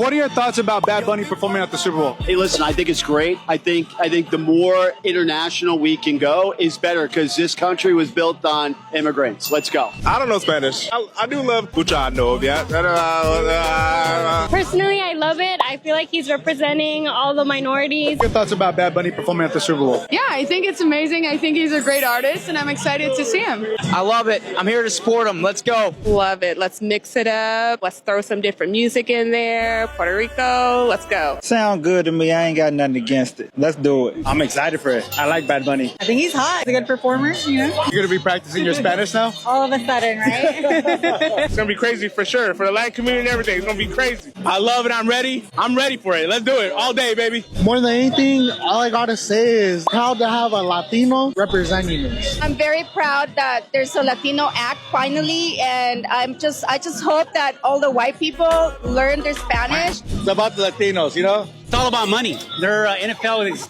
What are your thoughts about Bad Bunny performing at the Super Bowl? Hey, listen, I think it's great. I think the more international we can go is better because this country was built on immigrants. Let's go. I don't know Spanish. I do love mucha novia. Personally, I love it. I feel like he's representing all the minorities. What are your thoughts about Bad Bunny performing at the Super Bowl? Yeah, I think it's amazing. I think he's a great artist, and I'm excited to see him. I love it. I'm here to support him. Let's go. Love it. Let's mix it up. Let's throw some different music in there. Puerto Rico. Let's go. Sound good to me. I ain't got nothing against it. Let's do it. I'm excited for it. I like Bad Bunny. I think he's hot. He's a good performer, you know? You're going to be practicing your Spanish now? All of a sudden, right? It's going to be crazy for sure. For the Latin community and everything, it's going to be crazy. I love it. I'm ready. I'm ready for it. Let's do it all day, baby. More than anything, all I got to say is proud to have a Latino representing us. I'm very proud that there's a Latino act finally, and I just hope that all the white people learn their Spanish. It's about the Latinos, you know? It's all about money. Their NFL is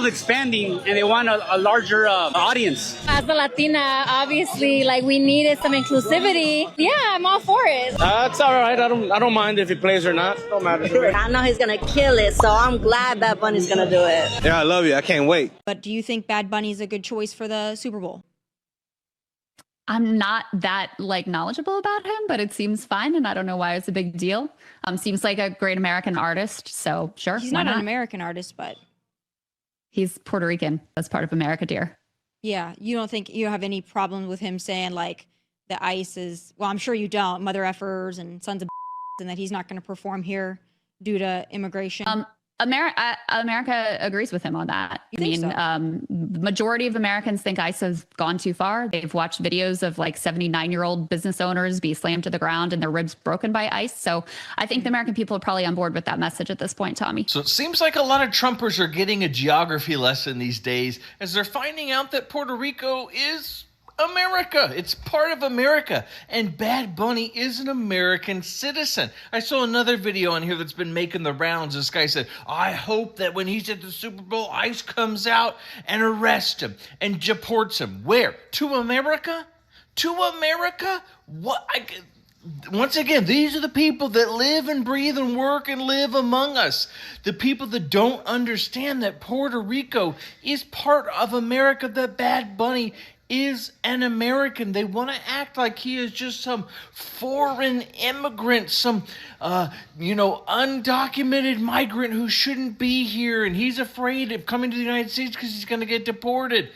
expanding, and they want a larger audience. As a Latina, obviously, like we needed some inclusivity. Yeah, I'm all for it. It's all right. I don't mind if he plays or not. Don't matter to me. I know he's gonna kill it, so I'm glad Bad Bunny's gonna do it. Yeah, I love you. I can't wait. But do you think Bad Bunny's a good choice for the Super Bowl? I'm not that knowledgeable about him, but it seems fine, and I don't know why it's a big deal. Seems like a great American artist, so sure. He's not an American artist, but he's Puerto Rican. That's part of America, dear. Yeah, you don't think you have any problem with him saying the ICE is? Well, I'm sure you don't. Mother effers and sons of and that he's not going to perform here due to immigration. America agrees with him on that. The majority of Americans think ICE has gone too far. They've watched videos of 79-year-old business owners be slammed to the ground and their ribs broken by ICE. So I think the American people are probably on board with that message at this point, Tommy. So it seems like a lot of Trumpers are getting a geography lesson these days as they're finding out that Puerto Rico is America. It's part of America. And Bad Bunny is an American citizen. I saw another video on here that's been making the rounds. This guy said, I hope that when he's at the Super Bowl, ICE comes out and arrests him and deports him. Where? To America? To America? What? Once again, these are the people that live and breathe and work and live among us. The people that don't understand that Puerto Rico is part of America, that Bad Bunny is an American. They want to act like he is just some foreign immigrant, some, undocumented migrant who shouldn't be here, and he's afraid of coming to the United States because he's going to get deported.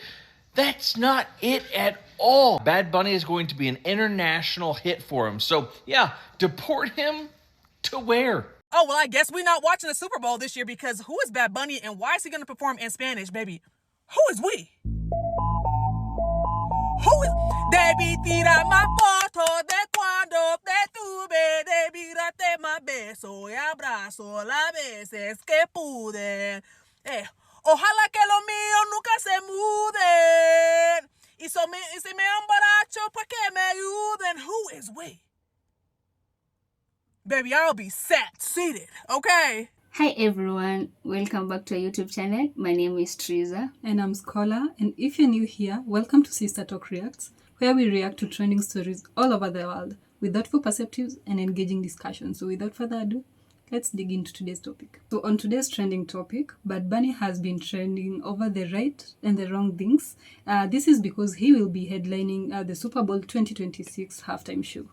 That's not it at all. Bad Bunny is going to be an international hit for him. So, yeah, deport him to where? Oh, well, I guess we're not watching the Super Bowl this year because who is Bad Bunny and why is he going to perform in Spanish, baby? Who is we? Who is... Debí tirar más fotos de cuando te tuve. Debí darte más besos y abrazo las veces que pude. Ojalá que los míos nunca se muden. Y si me embaracho, pues que me ayuden. Who is we? Baby, I'll be seated, okay? Hi everyone, welcome back to our YouTube channel. My name is Teresa. And I'm Scholar, and if you're new here, welcome to Sistalk React, where we react to trending stories all over the world with thoughtful perspectives and engaging discussions. So without further ado, let's dig into today's topic. So on today's trending topic, Bad Bunny has been trending over the right and the wrong things. This is because he will be headlining the Super Bowl 2026 halftime show.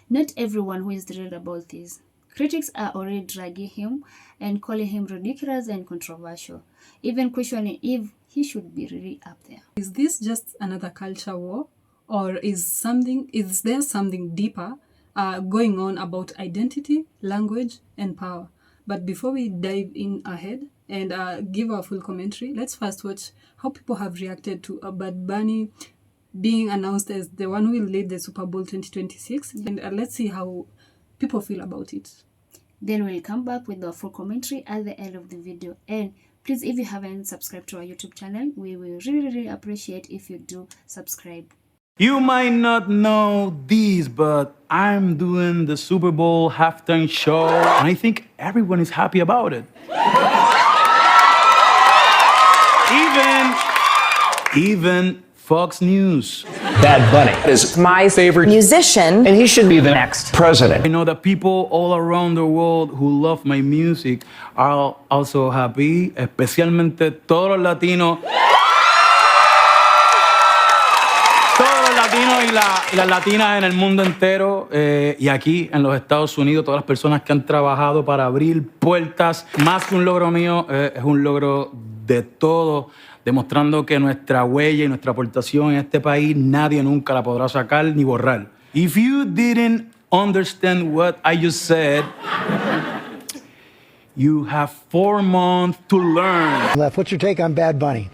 Not everyone who is thrilled about this. Critics are already dragging him and calling him ridiculous and controversial, even questioning if he should be really up there. Is this just another culture war, or is there something deeper going on about identity, language, and power? But before we dive in ahead and give our full commentary, let's first watch how people have reacted to Bad Bunny being announced as the one who will lead the Super Bowl 2026, and let's see how people feel about it. Then we'll come back with the full commentary at the end of the video. And please, if you haven't subscribed to our YouTube channel, we will really appreciate if you do subscribe. You might not know this, but I'm doing the Super Bowl halftime show, and I think everyone is happy about it. Even Fox News. Bad Bunny is my favorite musician, and he should be the next president. I know that people all around the world who love my music are also happy, especialmente todos los latinos. Todos los latinos y las latinas en el mundo entero y aquí en los Estados Unidos, todas las personas que han trabajado para abrir puertas. Más que un logro mío, es un logro de todos, demostrando que nuestra huella y nuestra aportación en este país nadie nunca la podrá sacar ni borrar. If you didn't understand what I just said, you have 4 months to learn. Left, what's your take on Bad Bunny?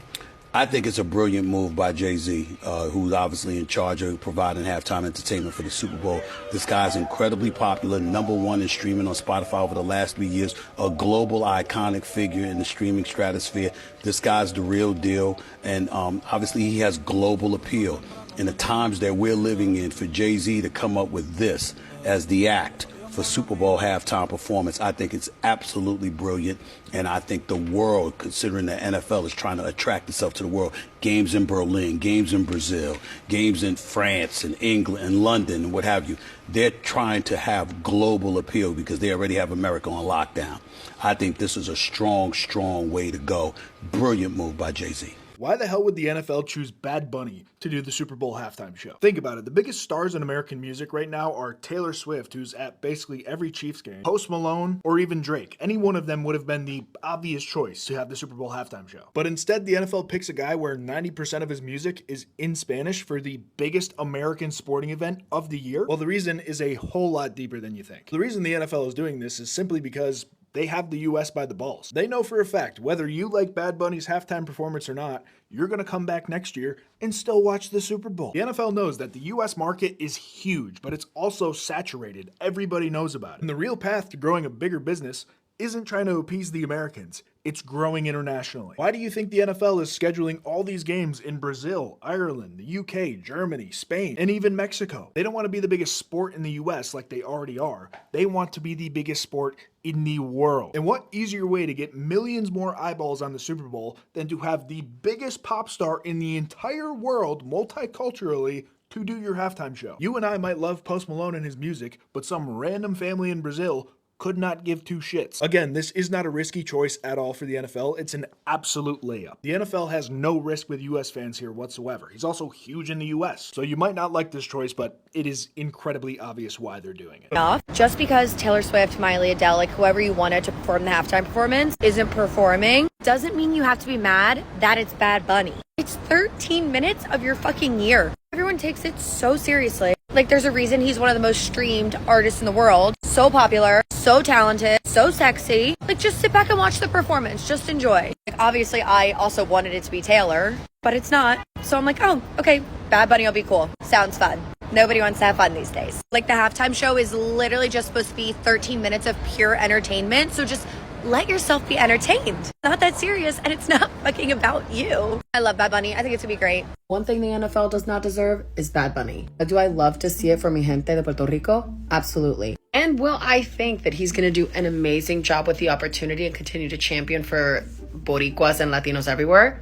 I think it's a brilliant move by Jay-Z, who's obviously in charge of providing halftime entertainment for the Super Bowl. This guy's incredibly popular, #1 in streaming on Spotify over the last 3 years, a global iconic figure in the streaming stratosphere. This guy's the real deal, and obviously he has global appeal. In the times that we're living in, for Jay-Z to come up with this as the act for Super Bowl halftime performance, I think it's absolutely brilliant. And I think the world, considering the NFL is trying to attract itself to the world, games in Berlin, games in Brazil, games in France and England and London and what have you, they're trying to have global appeal because they already have America on lockdown. I think this is a strong, strong way to go. Brilliant move by Jay-Z. Why the hell would the NFL choose Bad Bunny to do the Super Bowl halftime show? Think about it. The biggest stars in American music right now are Taylor Swift, who's at basically every Chiefs game, Post Malone, or even Drake. Any one of them would have been the obvious choice to have the Super Bowl halftime show. But instead, the NFL picks a guy where 90% of his music is in Spanish for the biggest American sporting event of the year. Well, the reason is a whole lot deeper than you think. The reason the NFL is doing this is simply because they have the US by the balls. They know for a fact, whether you like Bad Bunny's halftime performance or not, you're gonna come back next year and still watch the Super Bowl. The NFL knows that the US market is huge, but it's also saturated. Everybody knows about it. And the real path to growing a bigger business isn't trying to appease the Americans. It's growing internationally. Why do you think the NFL is scheduling all these games in Brazil, Ireland, the UK, Germany, Spain, and even Mexico? They don't want to be the biggest sport in the US like they already are. They want to be the biggest sport in the world. And what easier way to get millions more eyeballs on the Super Bowl than to have the biggest pop star in the entire world multiculturally to do your halftime show? You and I might love Post Malone and his music, but some random family in Brazil could not give two shits. Again, this is not a risky choice at all for the NFL. It's an absolute layup. The NFL has no risk with US fans here whatsoever. He's also huge in the US. So you might not like this choice, but it is incredibly obvious why they're doing it. Just because Taylor Swift, Miley, Adele, like whoever you wanted to perform the halftime performance isn't performing, doesn't mean you have to be mad that it's Bad Bunny. It's 13 minutes of your fucking year. Everyone takes it so seriously. Like, there's a reason he's one of the most streamed artists in the world. So popular, so talented, so sexy. Like, just sit back and watch the performance. Just enjoy. Like, obviously, I also wanted it to be Taylor, but it's not. So I'm like, oh, okay, Bad Bunny will be cool. Sounds fun. Nobody wants to have fun these days. Like, the halftime show is literally just supposed to be 13 minutes of pure entertainment. So just let yourself be entertained. Not that serious, and it's not fucking about you. I love Bad Bunny. I think it's gonna be great. One thing the NFL does not deserve is Bad Bunny. Do I love to see it for mi gente de Puerto Rico? Absolutely. And will I think that he's gonna do an amazing job with the opportunity and continue to champion for Boricuas and Latinos everywhere?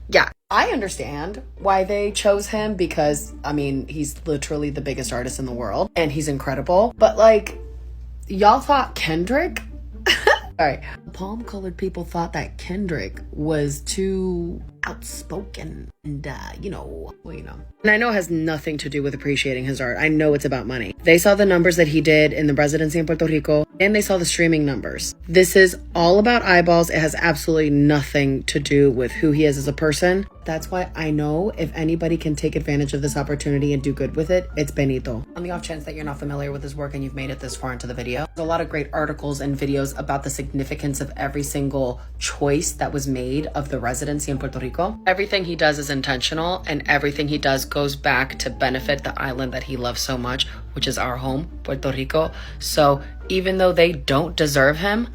Yeah. I understand why they chose him because, I mean, he's literally the biggest artist in the world and he's incredible. But like, y'all thought Kendrick? All right. Palm-colored people thought that Kendrick was too outspoken and, you know. And I know it has nothing to do with appreciating his art. I know it's about money. They saw the numbers that he did in the residency in Puerto Rico, and they saw the streaming numbers. This is all about eyeballs. It has absolutely nothing to do with who he is as a person. That's why I know if anybody can take advantage of this opportunity and do good with it, it's Benito. On the off chance that you're not familiar with his work and you've made it this far into the video, there's a lot of great articles and videos about the significance of every single choice that was made of the residency in Puerto Rico. Everything he does is intentional, and everything he does goes back to benefit the island that he loves so much, which is our home, Puerto Rico. So even though they don't deserve him,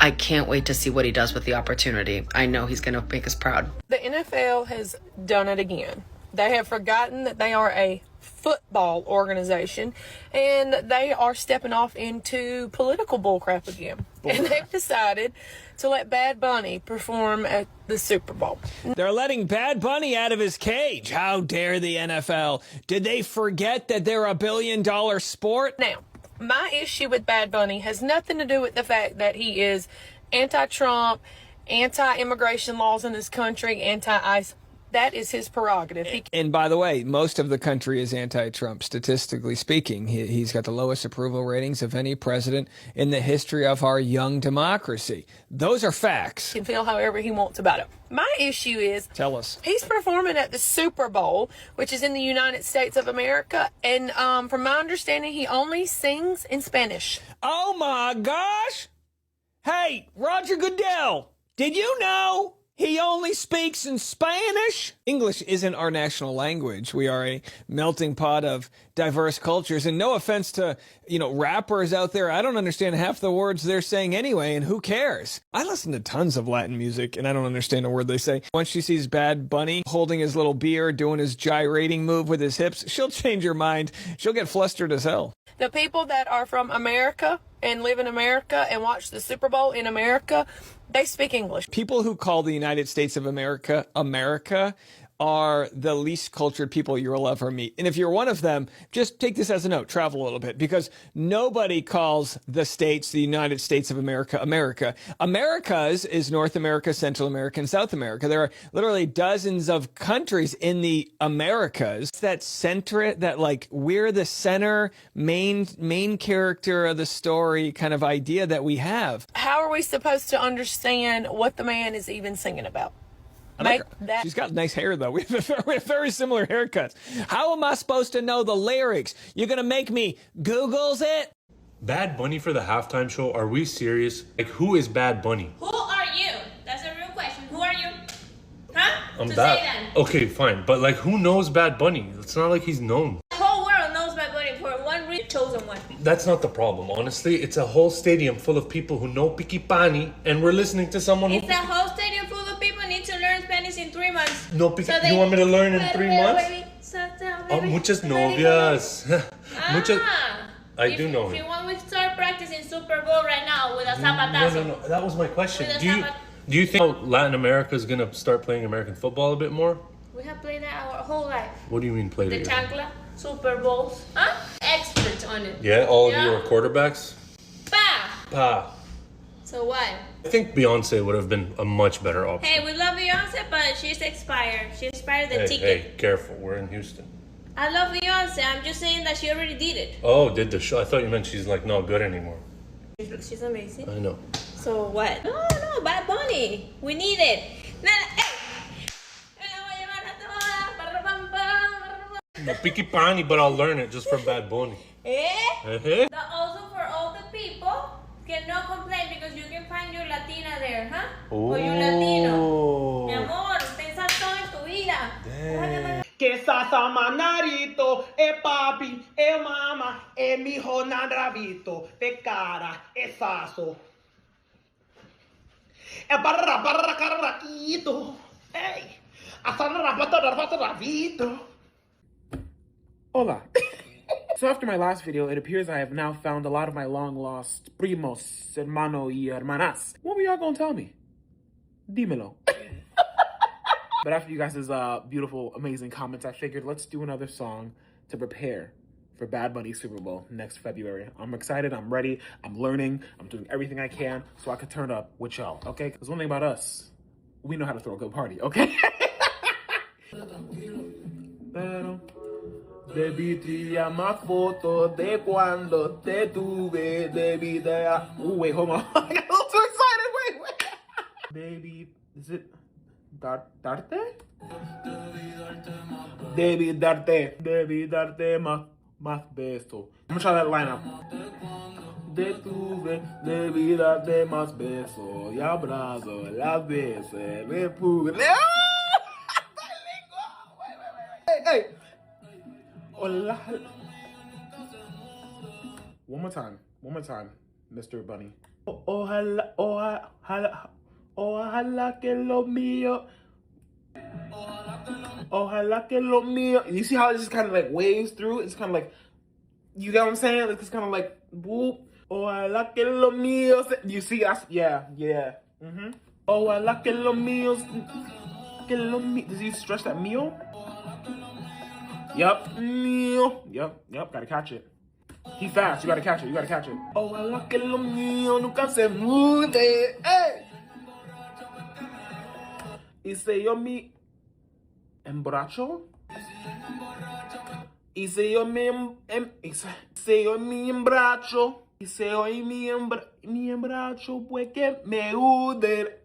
I can't wait to see what he does with the opportunity. I know he's going to make us proud. The NFL has done it again. They have forgotten that they are a football organization, and they are stepping off into political bullcrap again. And they've decided to let Bad Bunny perform at the Super Bowl. They're letting Bad Bunny out of his cage. How dare the NFL? Did they forget that they're a billion-dollar sport? Now, my issue with Bad Bunny has nothing to do with the fact that he is anti-Trump, anti-immigration laws in this country, anti-ICE. That is his prerogative. And by the way, most of the country is anti-Trump, statistically speaking. He's got the lowest approval ratings of any president in the history of our young democracy. Those are facts. He can feel however he wants about it. My issue is, tell us. He's performing at the Super Bowl, which is in the United States of America, and from my understanding, he only sings in Spanish. Oh my gosh! Hey, Roger Goodell, did you know he only speaks in Spanish? English isn't our national language. We are a melting pot of diverse cultures. And no offense to, rappers out there, I don't understand half the words they're saying anyway, and who cares? I listen to tons of Latin music, and I don't understand a word they say. Once she sees Bad Bunny holding his little beer, doing his gyrating move with his hips, she'll change her mind. She'll get flustered as hell. The people that are from America and live in America and watch the Super Bowl in America, they speak English. People who call the United States of America, America, are the least cultured people you'll ever meet. And if you're one of them, just take this as a note, travel a little bit, because nobody calls the States, the United States of America, America. Americas is North America, Central America, and South America. There are literally dozens of countries in the Americas that center it, that like we're the center, main character of the story kind of idea that we have. How are we supposed to understand what the man is even singing about? She's got nice hair, though. We have very similar haircuts. How am I supposed to know the lyrics? You're going to make me Googles it? Bad Bunny for the halftime show? Are we serious? Like, who is Bad Bunny? Who are you? That's a real question. Who are you? Huh? I'm to Bad. Say that. Okay, fine. But, like, who knows Bad Bunny? It's not like he's known. The whole world knows Bad Bunny for one reason, chosen one. That's not the problem, honestly. It's a whole stadium full of people who know Piquipani, and we're listening to someone who... It's a whole stadium full of people need to learn Spanish in 3 months. No, you want me to learn in 3 months? Muchas novias. Muchas... I do know If him. you want, we start practicing Super Bowl right now with a zapatazo. No. That was my question. With a Do you think Latin America is going to start playing American football a bit more? We have played that our whole life. What do you mean played The it? chancla, Super Bowls. Huh? Experts on it. Yeah, all of you are quarterbacks? Pa. So what? I think Beyonce would have been a much better option. Hey, we love Beyonce, but she's expired. She expired the ticket. Hey, careful. We're in Houston. I love Beyonce. I'm just saying that she already did it. Oh, did the show? I thought you meant she's like not good anymore. She's amazing. I know. So what? No, Bad Bunny. We need it. No, Piquipani, but I'll learn it just for Bad Bunny. But also for all the people can no complain because you can find your Latina there, huh? Or your Latino. Mi amor, piensa todo en tu vida. Que sasa manarito, papi, mama, mi hijo nanravito, cara, saso. Barra carraquito, hey, asana rapito. Hola. So after my last video, it appears I have now found a lot of my long-lost primos, hermano y hermanas. What were y'all gonna tell me? Dímelo. But after you guys' beautiful, amazing comments, I figured let's do another song to prepare for Bad Bunny Super Bowl next February. I'm excited, I'm ready, I'm learning, I'm doing everything I can so I can turn up with y'all, okay? Because one thing about us, we know how to throw a good party, okay? Debí tirar más fotos de cuando te tuve. Debí de... wait, hold on. I got a little too excited. Wait. Baby, is it... ¿Darte? Debí darte más besos. I'm gonna try that line out. Debí darte más besos. Y abrazo las veces. Me pude... Hey! Hola. One more time, Mr. Bunny. Ojalá que lo mío. Ojalá que lo mío. You see how it just kind of like waves through? It's kind of like, you get what I'm saying? Like, it's kind of like, boop. Ojalá que lo mío. You see? Yeah. Mm-hmm. Ojalá que lo mío. Does he stretch that mío? Yep. Mío. Yep. Gotta catch it. He fast. You gotta catch it. Ojalá que lo mío nunca se mude. Hey! Y se yo mi emborracho. Y se yo mi emborracho. Y se yo mi emborracho pues que me ude.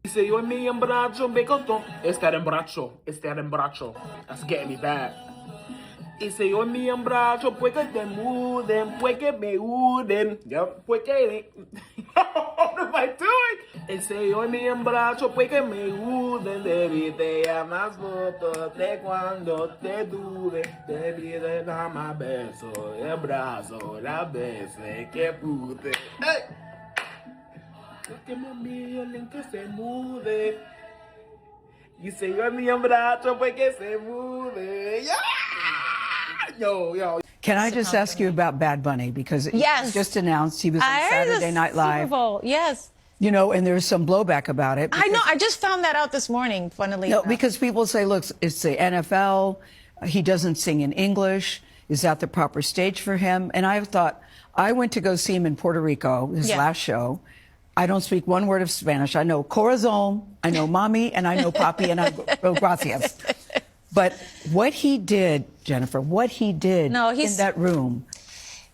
Y se yo mi emborracho me contó. It's that emborracho. That's getting me bad. Y se yo mi emborracho pues que te muden. Pues que me uden. Yep. Pues que... What am I doing? Y se yo mi emborracho pues que me uden. Debí te llamas fotos de cuando te tuve. Debí de dar más besos. El brazo, las veces que pude. ¡Hey! Que me miren que se mude. Y se yo mi emborracho pues que se mude. Yeah! Yo. Can I just ask you about Bad Bunny? Because it was just announced he was on I heard Saturday Night Live. Super Bowl. Yes. You know, and there's some blowback about it. I know. I just found that out this morning, funnily No, enough. because people say, look, it's the NFL. He doesn't sing in English. Is that the proper stage for him? And I thought, I went to go see him in Puerto Rico, his last show. I don't speak one word of Spanish. I know corazón, I know mami, and I know papi, and I know gracias. But what he did, Jennifer, in that room,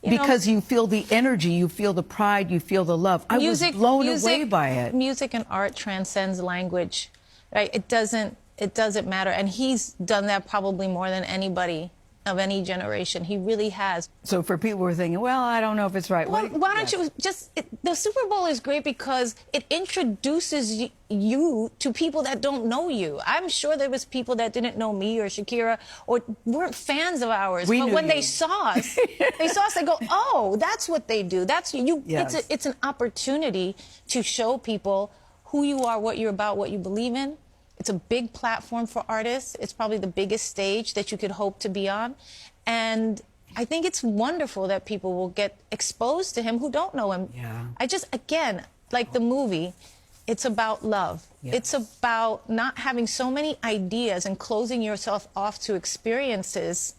because you feel the energy, you feel the pride, you feel the love. I was blown away by it. Music and art transcends language, right? It doesn't matter. And he's done that probably more than anybody of any generation. He really has. So for people who are thinking, well, I don't know if it's right. Well, why don't you just, the Super Bowl is great because it introduces you to people that don't know you. I'm sure there was people that didn't know me or Shakira or weren't fans of ours. But when they saw us, they go, oh, that's what they do. That's you. Yes. It's an opportunity to show people who you are, what you're about, what you believe in. It's a big platform for artists. It's probably the biggest stage that you could hope to be on. And I think it's wonderful that people will get exposed to him who don't know him. Yeah. Again, like the movie, it's about love. Yes. It's about not having so many ideas and closing yourself off to experiences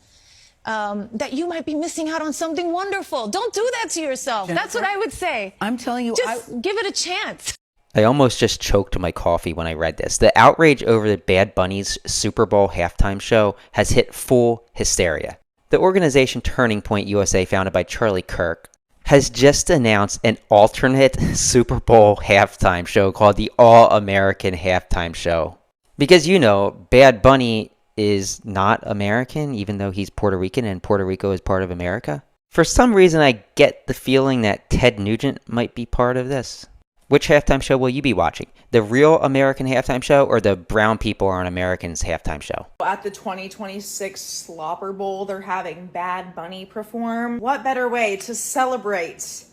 that you might be missing out on something wonderful. Don't do that to yourself. Jennifer, that's what I would say. I'm telling you. Just give it a chance. I almost just choked my coffee when I read this. The outrage over the Bad Bunny's Super Bowl halftime show has hit full hysteria. The organization Turning Point USA, founded by Charlie Kirk, has just announced an alternate Super Bowl halftime show called the All-American Halftime Show. Because, you know, Bad Bunny is not American, even though he's Puerto Rican and Puerto Rico is part of America. For some reason, I get the feeling that Ted Nugent might be part of this. Which halftime show will you be watching? The real American halftime show or the brown people are an Americans halftime show? At the 2026 Slopper Bowl, they're having Bad Bunny perform. What better way to celebrate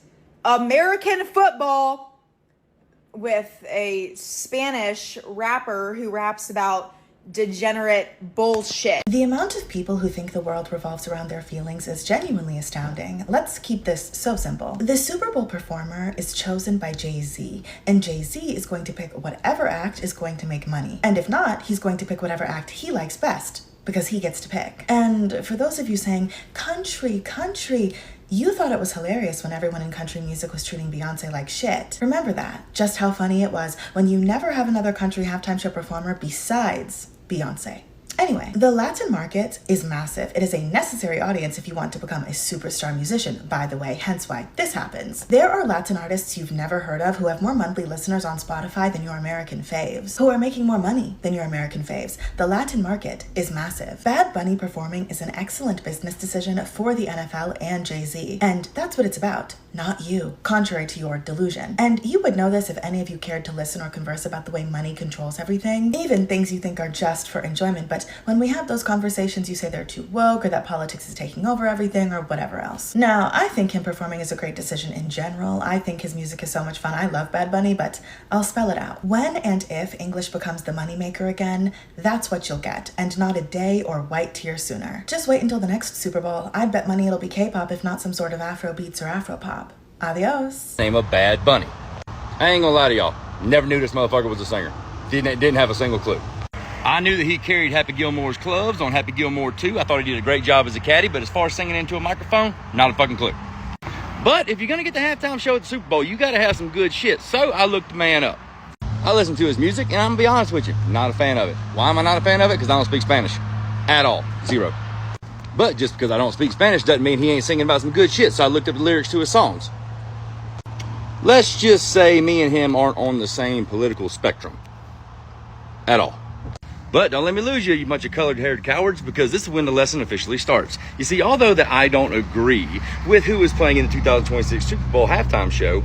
American football with a Spanish rapper who raps about degenerate bullshit. The amount of people who think the world revolves around their feelings is genuinely astounding. Let's keep this so simple. The Super Bowl performer is chosen by Jay-Z, and Jay-Z is going to pick whatever act is going to make money. And if not, he's going to pick whatever act he likes best, because he gets to pick. And for those of you saying, country, you thought it was hilarious when everyone in country music was treating Beyonce like shit. Remember that. Just how funny it was when you never have another country halftime show performer besides Beyonce. Anyway, the Latin market is massive. It is a necessary audience if you want to become a superstar musician, by the way, hence why this happens. There are Latin artists you've never heard of who have more monthly listeners on Spotify than your American faves, who are making more money than your American faves. The Latin market is massive. Bad Bunny performing is an excellent business decision for the NFL and Jay-Z, and that's what it's about. not you, contrary to your delusion. And you would know this if any of you cared to listen or converse about the way money controls everything, even things you think are just for enjoyment. But when we have those conversations, you say they're too woke or that politics is taking over everything or whatever else. Now, I think him performing is a great decision in general. I think his music is so much fun. I love Bad Bunny, but I'll spell it out. When and if English becomes the moneymaker again, that's what you'll get, and not a day or white tear sooner. Just wait until the next Super Bowl. I'd bet money it'll be K-pop if not some sort of Afro beats or Afro pop. Adios. Name of Bad Bunny. I ain't gonna lie to y'all. Never knew this motherfucker was a singer. Didn't have a single clue. I knew that he carried Happy Gilmore's clubs on Happy Gilmore 2. I thought he did a great job as a caddy, but as far as singing into a microphone, not a fucking clue. But if you're gonna get the halftime show at the Super Bowl, you gotta have some good shit. So I looked the man up. I listened to his music, and I'm gonna be honest with you, not a fan of it. Why am I not a fan of it? Because I don't speak Spanish. At all. Zero. But just because I don't speak Spanish doesn't mean he ain't singing about some good shit, so I looked up the lyrics to his songs. Let's just say me and him aren't on the same political spectrum. At all. But don't let me lose you, you bunch of colored-haired cowards, because this is when the lesson officially starts. You see, although that I don't agree with who is playing in the 2026 Super Bowl halftime show,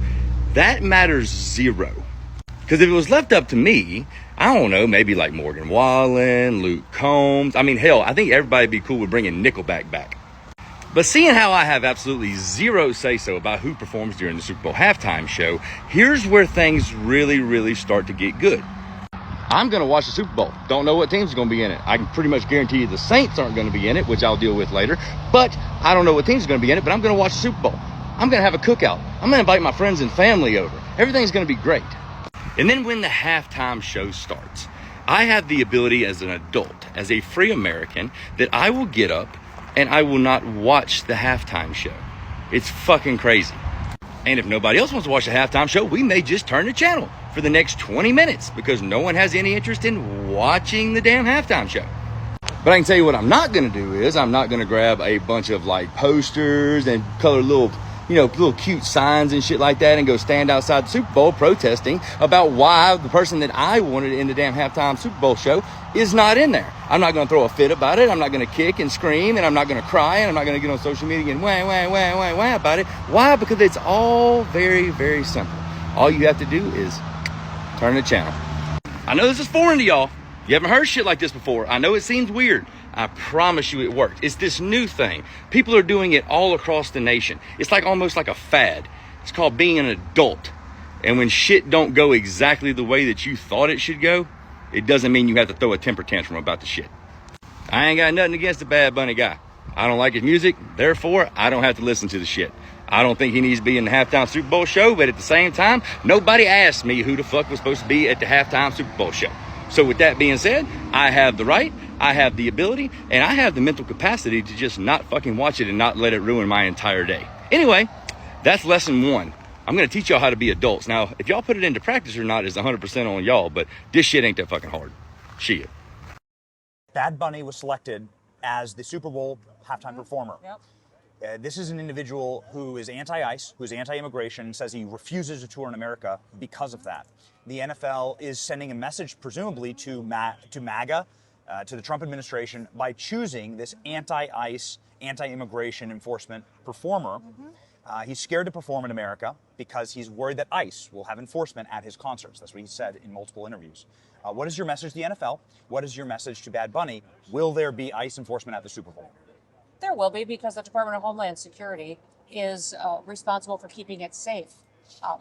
that matters zero. Because if it was left up to me, I don't know, maybe like Morgan Wallen, Luke Combs. I mean, hell, I think everybody'd be cool with bringing Nickelback back. But seeing how I have absolutely zero say-so about who performs during the Super Bowl halftime show, here's where things really, really start to get good. I'm going to watch the Super Bowl. Don't know what team's going to be in it. I can pretty much guarantee you the Saints aren't going to be in it, which I'll deal with later. But I don't know what team's going to be in it, but I'm going to watch the Super Bowl. I'm going to have a cookout. I'm going to invite my friends and family over. Everything's going to be great. And then when the halftime show starts, I have the ability as an adult, as a free American, that I will get up and I will not watch the halftime show. It's fucking crazy. And if nobody else wants to watch the halftime show, we may just turn the channel for the next 20 minutes because no one has any interest in watching the damn halftime show. But I can tell you what I'm not going to do is I'm not going to grab a bunch of like posters and color little cute signs and shit like that and go stand outside the Super Bowl protesting about why the person that I wanted in the damn halftime Super Bowl show is not in there. I'm not going to throw a fit about it. I'm not going to kick and scream, and I'm not going to cry, and I'm not going to get on social media and wah about it. Why? Because it's all very, very simple. All you have to do is turn the channel. I know this is foreign to y'all. You haven't heard shit like this before. I know it seems weird. I promise you it worked. It's this new thing. People are doing it all across the nation. It's like almost like a fad. It's called being an adult. And when shit don't go exactly the way that you thought it should go, it doesn't mean you have to throw a temper tantrum about the shit. I ain't got nothing against the Bad Bunny guy. I don't like his music, therefore I don't have to listen to the shit. I don't think he needs to be in the halftime Super Bowl show, but at the same time, nobody asked me who the fuck was supposed to be at the halftime Super Bowl show. So with that being said, I have the right, I have the ability, and I have the mental capacity to just not fucking watch it and not let it ruin my entire day. Anyway, that's lesson one. I'm going to teach y'all how to be adults. Now, if y'all put it into practice or not is 100% on y'all, but this shit ain't that fucking hard. Shit. Bad Bunny was selected as the Super Bowl halftime performer. Yep. This is an individual who is anti-ICE, who is anti-immigration, and says he refuses to tour in America because of that. The NFL is sending a message, presumably, to MAGA, to the Trump administration, by choosing this anti-ICE, anti-immigration enforcement performer. He's scared to perform in America because he's worried that ICE will have enforcement at his concerts. That's what he said in multiple interviews. What is your message to the NFL? What is your message to Bad Bunny? Will there be ICE enforcement at the Super Bowl? There will be, because the Department of Homeland Security is responsible for keeping it safe.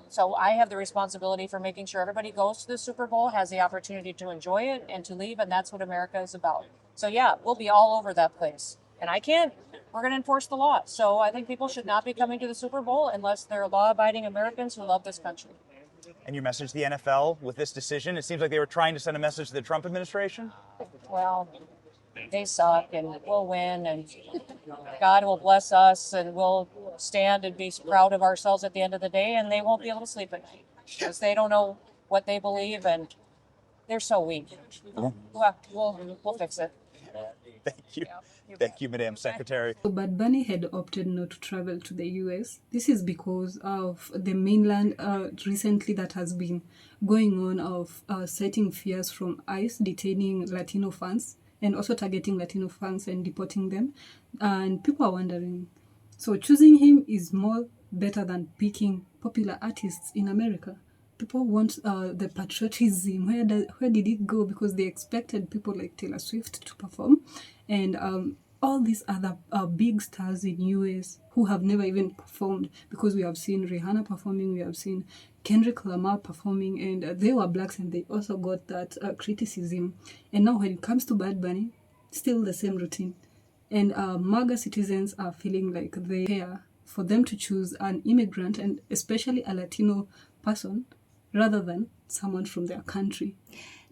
So I have the responsibility for making sure everybody goes to the Super Bowl, has the opportunity to enjoy it and to leave, and that's what America is about. So yeah, we'll be all over that place. And we're going to enforce the law. So I think people should not be coming to the Super Bowl unless they're law-abiding Americans who love this country. And your message to the NFL with this decision? It seems like they were trying to send a message to the Trump administration. Well, they suck, and we'll win, and God will bless us, and we'll stand and be proud of ourselves at the end of the day, and they won't be able to sleep at night because they don't know what they believe, and they're so weak. We'll fix it. Thank you. Thank you, Madam Secretary. But Bunny had opted not to travel to the US. This is because of the mainland recently that has been going on of citing fears from ICE detaining Latino fans and also targeting Latino fans and deporting them. And people are wondering, so choosing him is more better than picking popular artists in America. People want the patriotism. Where did it go? Because they expected people like Taylor Swift to perform, and all these other big stars in US who have never even performed, because we have seen Rihanna performing, we have seen Kendrick Lamar performing, and they were blacks and they also got that criticism. And now when it comes to Bad Bunny, still the same routine. And MAGA citizens are feeling like they care for them to choose an immigrant and especially a Latino person rather than someone from their country.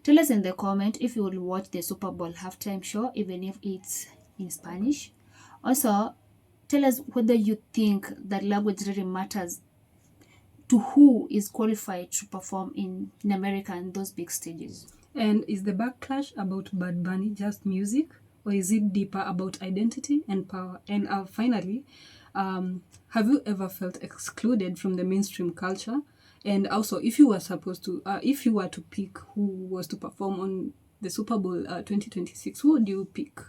Tell us in the comment if you will watch the Super Bowl halftime show, even if it's in Spanish. Also, tell us whether you think that language really matters to who is qualified to perform in America and those big stages. And is the backlash about Bad Bunny just music, or is it deeper about identity and power? And finally, have you ever felt excluded from the mainstream culture? And also, if you were to pick who was to perform on the Super Bowl 2026, who would you pick?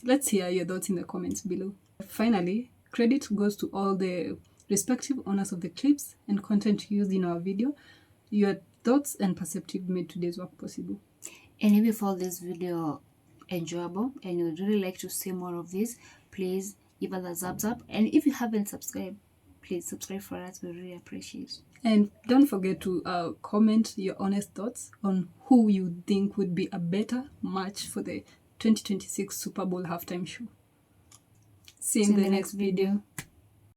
Let's hear your thoughts in the comments below. Finally, credit goes to all the respective owners of the clips and content used in our video. Your thoughts and perspective made today's work possible. And if you found this video enjoyable and you would really like to see more of this, please give us a thumbs up. And if you haven't subscribed, please subscribe for us. We really appreciate it. And don't forget to comment your honest thoughts on who you think would be a better match for the 2026 Super Bowl halftime show. See you in the next video.